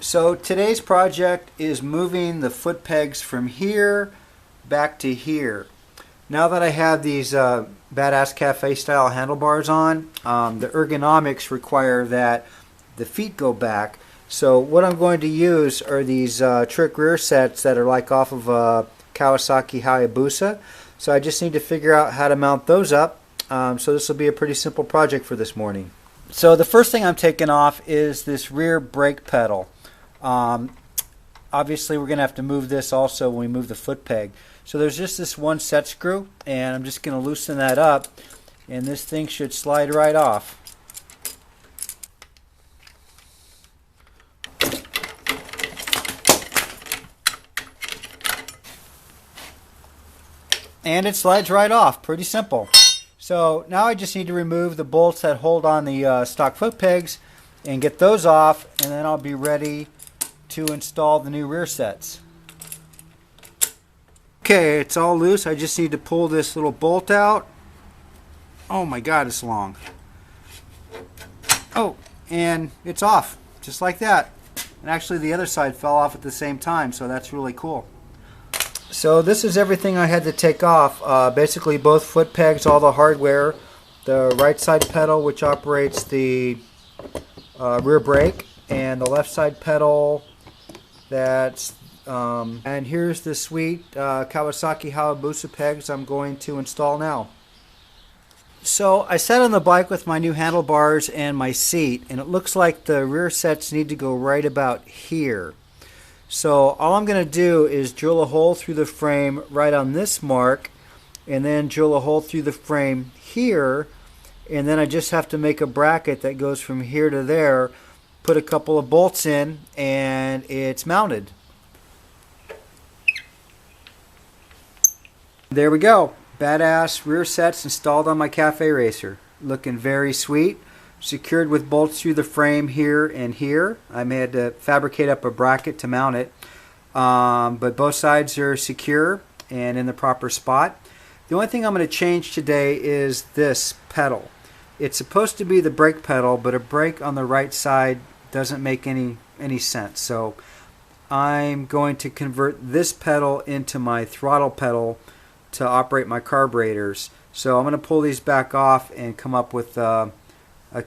So today's project is moving the foot pegs from here back to here. Now that I have these badass Café style handlebars on, the ergonomics require that the feet go back. So what I'm going to use are these trick rear sets that are like off of a Kawasaki Hayabusa. So I just need to figure out how to mount those up. So this will be a pretty simple project for this morning. So the first thing I'm taking off is this rear brake pedal. Obviously we're going to have to move this also when we move the foot peg. So there's just this one set screw, and I'm just going to loosen that up, and this thing should slide right off. And it slides right off. Pretty simple. So now I just need to remove the bolts that hold on the stock foot pegs and get those off, and then I'll be ready to install the new rear sets. Okay, it's all loose. I just need to pull this little bolt out. Oh my god, it's long. Oh, and it's off, just like that. And actually the other side fell off at the same time, so that's really cool. So this is everything I had to take off. Basically both foot pegs, all the hardware, the right side pedal which operates the rear brake, and the left side pedal that's and here's the sweet Kawasaki Hayabusa pegs I'm going to install now. So I sat on the bike with my new handlebars and my seat, and it looks like the rear sets need to go right about here. So all I'm going to do is drill a hole through the frame right on this mark, and then drill a hole through the frame here, and then I just have to make a bracket that goes from here to there, put a couple of bolts in, and it's mounted. There we go. Badass rear sets installed on my Café racer. Looking very sweet. Secured with bolts through the frame here and here. I had to fabricate up a bracket to mount it. But both sides are secure and in the proper spot. The only thing I'm going to change today is this pedal. It's supposed to be the brake pedal, but a brake on the right side doesn't make any sense. So I'm going to convert this pedal into my throttle pedal to operate my carburetors. So I'm going to pull these back off and come up with a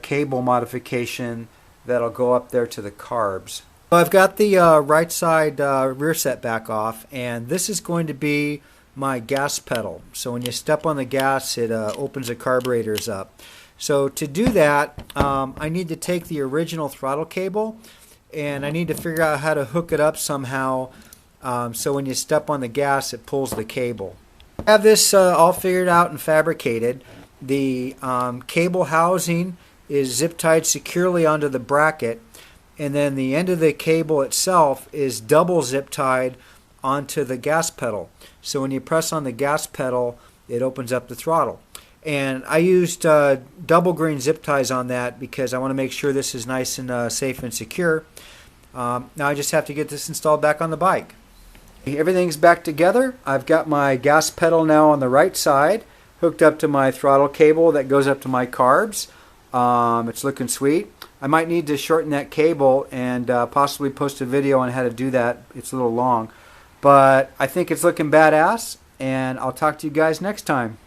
cable modification that'll go up there to the carbs. So I've got the right side rear set back off, and this is going to be my gas pedal. So when you step on the gas, it opens the carburetors up. So to do that, I need to take the original throttle cable, and I need to figure out how to hook it up somehow so when you step on the gas, it pulls the cable. I have this all figured out and fabricated. The cable housing is zip tied securely onto the bracket, and then the end of the cable itself is double zip tied onto the gas pedal. So when you press on the gas pedal, it opens up the throttle. And I used double green zip ties on that because I want to make sure this is nice and safe and secure. Now I just have to get this installed back on the bike. Everything's back together. I've got my gas pedal now on the right side, hooked up to my throttle cable that goes up to my carbs. It's looking sweet. I might need to shorten that cable and possibly post a video on how to do that. It's a little long. But I think it's looking badass, and I'll talk to you guys next time.